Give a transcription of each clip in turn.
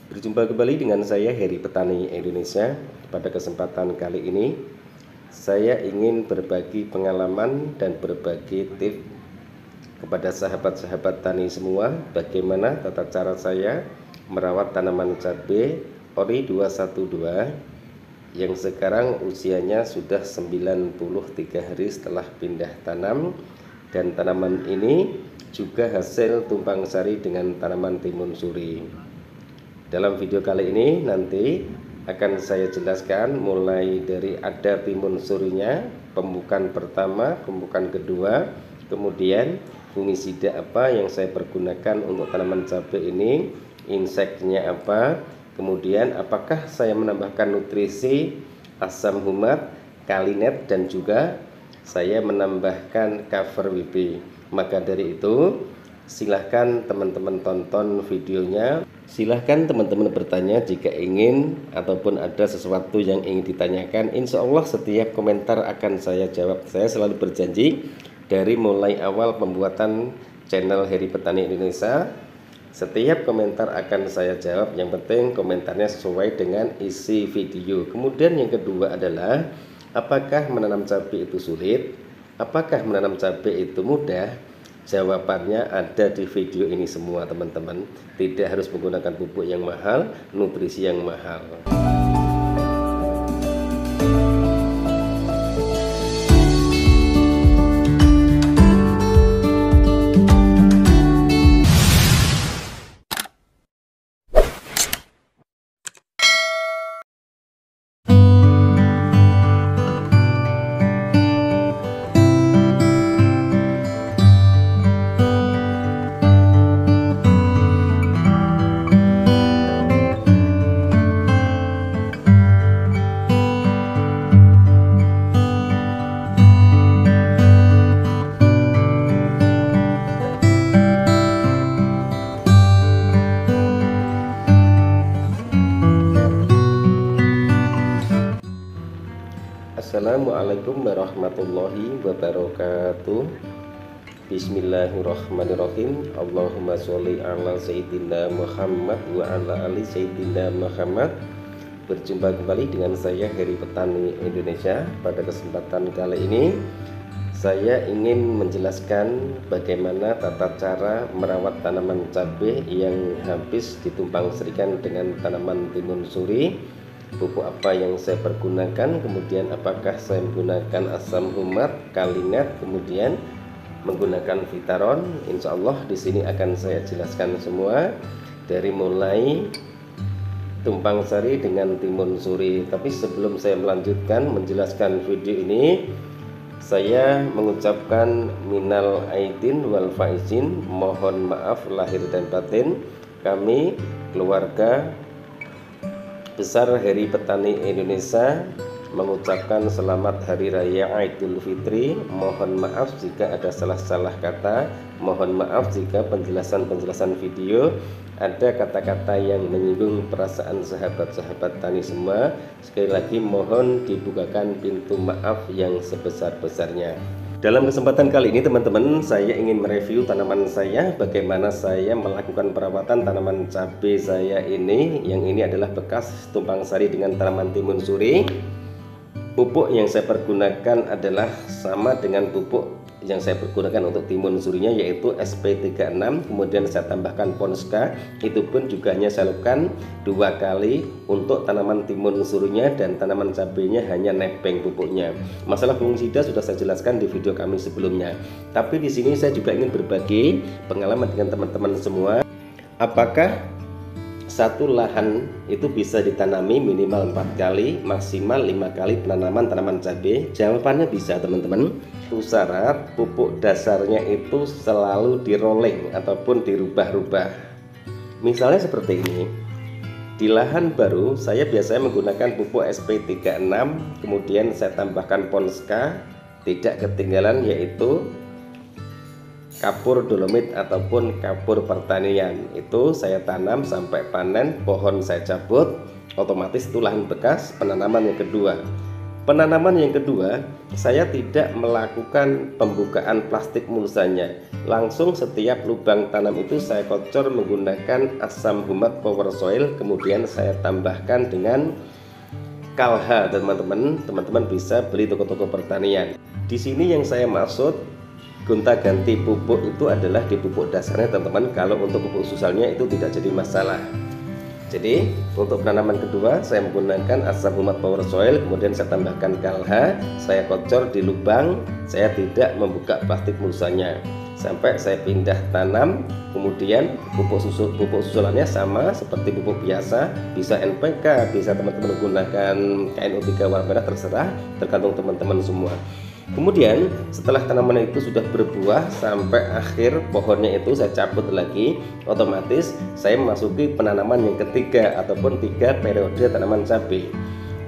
Berjumpa kembali dengan saya Heri Petani Indonesia. Pada kesempatan kali ini saya ingin berbagi pengalaman dan berbagi tips kepada sahabat-sahabat tani semua, bagaimana tata cara saya merawat tanaman cabai Ori 212 yang sekarang usianya sudah 93 hari setelah pindah tanam, dan tanaman ini juga hasil tumpang sari dengan tanaman timun suri. Dalam video kali ini nanti akan saya jelaskan mulai dari ada timun surinya, pemupukan pertama, pemupukan kedua, kemudian fungisida apa yang saya pergunakan untuk tanaman cabai ini, inseknya apa, kemudian apakah saya menambahkan nutrisi asam humat, kalinet, dan juga saya menambahkan cover WP. Maka dari itu silahkan teman-teman tonton videonya. Silahkan teman-teman bertanya jika ingin ataupun ada sesuatu yang ingin ditanyakan. Insya Allah setiap komentar akan saya jawab. Saya selalu berjanji dari mulai awal pembuatan channel Heri Petani Indonesia, setiap komentar akan saya jawab. Yang penting komentarnya sesuai dengan isi video. Kemudian yang kedua adalah, apakah menanam cabai itu sulit? Apakah menanam cabai itu mudah? Jawabannya ada di video ini semua teman-teman. Tidak harus menggunakan pupuk yang mahal, nutrisi yang mahal. Assalamualaikum warahmatullahi wabarakatuh. Bismillahirrahmanirrahim. Allahumma sholli ala sayyidina Muhammad wa ala ali sayyidina Muhammad. Berjumpa kembali dengan saya Heri Petani Indonesia. Pada kesempatan kali ini saya ingin menjelaskan bagaimana tata cara merawat tanaman cabai yang habis ditumpang serikan dengan tanaman timun suri. Pupuk apa yang saya pergunakan, kemudian apakah saya menggunakan asam humat, kalinet, kemudian menggunakan Vitaron. Insya Allah di sini akan saya jelaskan semua dari mulai tumpang sari dengan timun suri. Tapi sebelum saya melanjutkan menjelaskan video ini, saya mengucapkan minal aidin wal faizin, mohon maaf lahir dan batin. Kami keluarga besar Heri Petani Indonesia mengucapkan selamat Hari Raya Idul Fitri. Mohon maaf jika ada salah-salah kata. Mohon maaf jika penjelasan video ada kata-kata yang menyinggung perasaan sahabat-sahabat tani semua. Sekali lagi mohon dibukakan pintu maaf yang sebesar-besarnya. Dalam kesempatan kali ini teman-teman, saya ingin mereview tanaman saya, bagaimana saya melakukan perawatan tanaman cabai saya ini. Yang ini adalah bekas tumpang sari dengan tanaman timun suri. Pupuk yang saya pergunakan adalah sama dengan pupuk yang saya pergunakan untuk timun surinya, yaitu SP36. Kemudian saya tambahkan Ponska, itu pun juga hanya saya lakukan 2 kali. Untuk tanaman timun surinya dan tanaman cabenya hanya nepeng pupuknya. Masalah fungisida sudah saya jelaskan di video kami sebelumnya. Tapi di sini saya juga ingin berbagi pengalaman dengan teman-teman semua. Apakah satu lahan itu bisa ditanami minimal 4 kali, maksimal 5 kali penanaman tanaman cabai? Jawabannya bisa teman-teman. Itu syarat pupuk dasarnya itu selalu di rolling ataupun dirubah-rubah. Misalnya seperti ini. Di lahan baru saya biasanya menggunakan pupuk SP36, kemudian saya tambahkan Ponska, tidak ketinggalan yaitu kapur dolomit ataupun kapur pertanian. Itu saya tanam sampai panen, pohon saya cabut, otomatis itu lahan bekas penanaman yang kedua. Penanaman yang kedua, saya tidak melakukan pembukaan plastik mulsanya. Langsung setiap lubang tanam itu saya kocor menggunakan asam humat power soil, kemudian saya tambahkan dengan Kalha. Teman-teman bisa beli toko-toko pertanian. Di sini yang saya maksud gonta-ganti pupuk itu adalah di pupuk dasarnya teman-teman. Kalau untuk pupuk susalnya itu tidak jadi masalah. Jadi untuk penanaman kedua saya menggunakan asam humat power soil, kemudian saya tambahkan Kalha, saya kocor di lubang, saya tidak membuka plastik mulsanya sampai saya pindah tanam. Kemudian pupuk susulannya sama seperti pupuk biasa, bisa NPK, bisa teman-teman menggunakan KNO3 warna merah, terserah, tergantung teman-teman semua. Kemudian setelah tanaman itu sudah berbuah sampai akhir pohonnya itu saya cabut lagi, otomatis saya memasuki penanaman yang ketiga ataupun 3 periode tanaman cabai.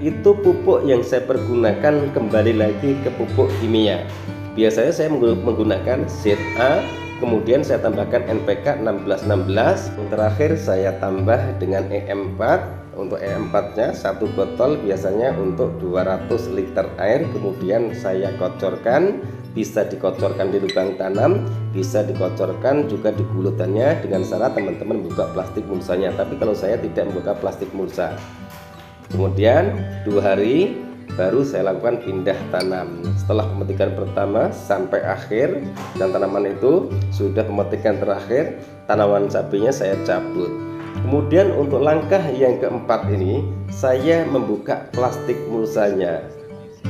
Itu pupuk yang saya pergunakan kembali lagi ke pupuk kimia. Biasanya saya menggunakan ZA, kemudian saya tambahkan NPK 1616, terakhir saya tambah dengan EM4. Untuk EM4 nya 1 botol biasanya untuk 200 liter air, kemudian saya kocorkan. Bisa dikocorkan di lubang tanam, bisa dikocorkan juga di gulutannya dengan syarat teman-teman buka plastik mulsanya. Tapi kalau saya tidak membuka plastik mulsa. Kemudian 2 hari baru saya lakukan pindah tanam. Setelah pemetikan pertama sampai akhir dan tanaman itu sudah pemetikan terakhir, tanaman cabainya saya cabut. Kemudian untuk langkah yang keempat ini saya membuka plastik mulsanya.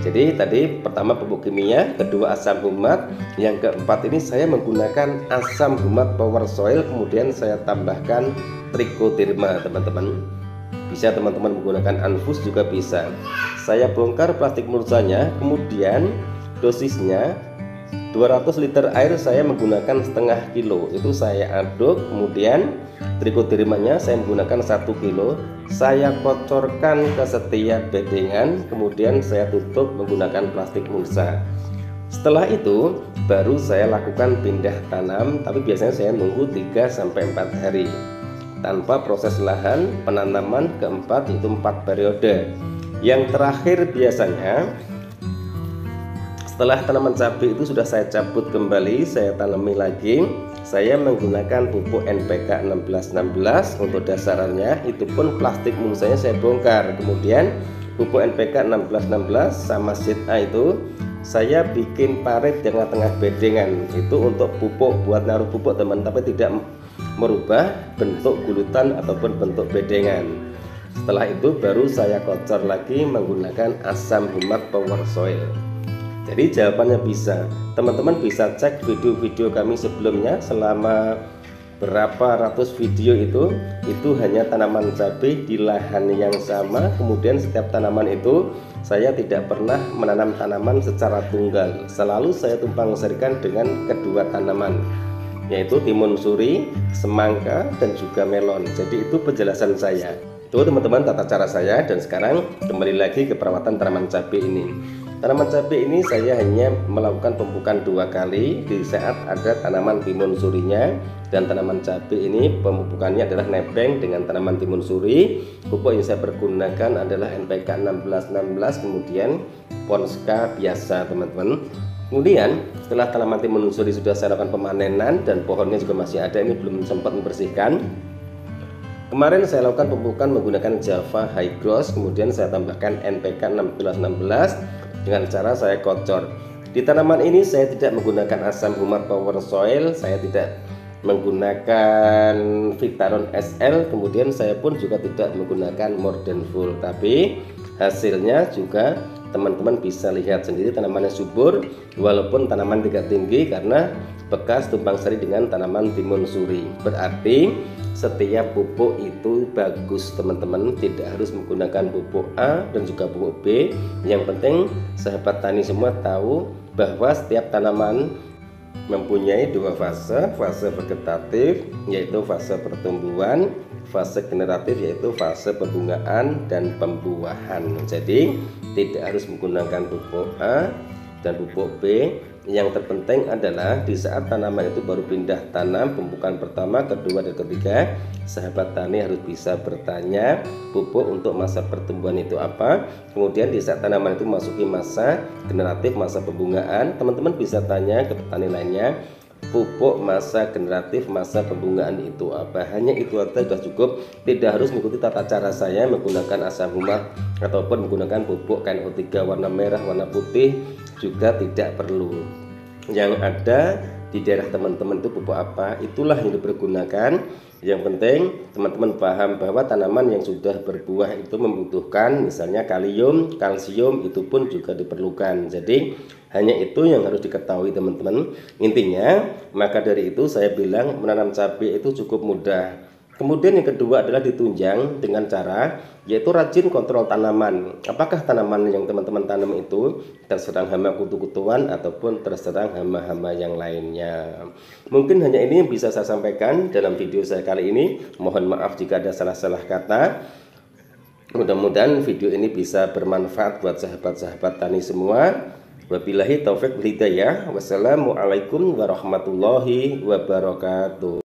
Jadi tadi pertama pupuk kimia, kedua asam humat, yang keempat ini saya menggunakan asam humat power soil, kemudian saya tambahkan trichoderma teman-teman. Bisa teman-teman menggunakan anfus juga bisa. Saya bongkar plastik mulsanya, kemudian dosisnya 200 liter air saya menggunakan setengah kilo, itu saya aduk. Kemudian trichodermanya saya menggunakan 1 kilo, saya kocorkan ke setiap bedengan, kemudian saya tutup menggunakan plastik mulsa. Setelah itu baru saya lakukan pindah tanam, tapi biasanya saya nunggu 3-4 hari. Tanpa proses lahan, penanaman keempat itu 4 periode. Yang terakhir biasanya setelah tanaman cabai itu sudah saya cabut kembali, saya tanami lagi. Saya menggunakan pupuk NPK 1616 untuk dasarannya, itu pun plastik mulsanya saya bongkar. Kemudian pupuk NPK 1616 sama ZA itu saya bikin parit di tengah-tengah bedengan. Itu untuk pupuk, buat naruh pupuk teman, tapi tidak merubah bentuk gulutan ataupun bentuk bedengan. Setelah itu baru saya kocor lagi menggunakan asam humat power soil. Jadi jawabannya bisa. Teman-teman bisa cek video-video kami sebelumnya, selama berapa ratus video itu hanya tanaman cabai di lahan yang sama. Kemudian setiap tanaman itu saya tidak pernah menanam tanaman secara tunggal, selalu saya tumpang sarikan dengan kedua tanaman, yaitu timun suri, semangka, dan juga melon. Jadi itu penjelasan saya. Itu teman-teman tata cara saya. Dan sekarang kembali lagi ke perawatan tanaman cabai ini. Tanaman cabai ini saya hanya melakukan pemupukan 2 kali di saat ada tanaman timun surinya, dan tanaman cabai ini pemupukannya adalah nebeng dengan tanaman timun suri. Pupuk yang saya pergunakan adalah NPK 1616, kemudian Ponska biasa teman-teman. Kemudian setelah tanaman timun suri sudah saya lakukan pemanenan dan pohonnya juga masih ada, ini belum sempat membersihkan. Kemarin saya lakukan pemupukan menggunakan Java High Gross, kemudian saya tambahkan NPK 1616 dengan cara saya kocor. Di tanaman ini saya tidak menggunakan asam humat power soil, saya tidak menggunakan Victaron SL, kemudian saya pun juga tidak menggunakan More Than Full. Tapi hasilnya juga teman-teman bisa lihat sendiri, tanamannya subur walaupun tanaman tidak tinggi karena bekas tumpang sari dengan tanaman timun suri. Berarti setiap pupuk itu bagus teman-teman, tidak harus menggunakan pupuk A dan juga pupuk B. Yang penting sahabat tani semua tahu bahwa setiap tanaman mempunyai 2 fase, fase vegetatif yaitu fase pertumbuhan, fase generatif yaitu fase pembungaan dan pembuahan. Jadi tidak harus menggunakan pupuk A dan pupuk B, Yang terpenting adalah di saat tanaman itu baru pindah tanam pembukaan pertama, kedua, dan ketiga, sahabat tani harus bisa bertanya pupuk untuk masa pertumbuhan itu apa. Kemudian di saat tanaman itu masuki masa generatif, masa pembungaan, teman-teman bisa tanya ke petani lainnya, pupuk masa generatif, masa pembungaan itu apa. Hanya itu saja sudah cukup, tidak harus mengikuti tata cara saya menggunakan asam humah ataupun menggunakan pupuk KNO3 warna merah, warna putih, juga tidak perlu. Yang ada di daerah teman-teman itu pupuk apa, itulah yang dipergunakan. Yang penting teman-teman paham bahwa tanaman yang sudah berbuah itu membutuhkan misalnya kalium, kalsium, itu pun juga diperlukan. Jadi hanya itu yang harus diketahui teman-teman. Intinya, maka dari itu saya bilang menanam cabai itu cukup mudah. Kemudian yang kedua adalah ditunjang dengan cara yaitu rajin kontrol tanaman. Apakah tanaman yang teman-teman tanam itu terserang hama kutu-kutuan ataupun terserang hama-hama yang lainnya. Mungkin hanya ini yang bisa saya sampaikan dalam video saya kali ini. Mohon maaf jika ada salah-salah kata. Mudah-mudahan video ini bisa bermanfaat buat sahabat-sahabat tani semua. Wabillahi taufik wal hidayah. Wassalamualaikum warahmatullahi wabarakatuh.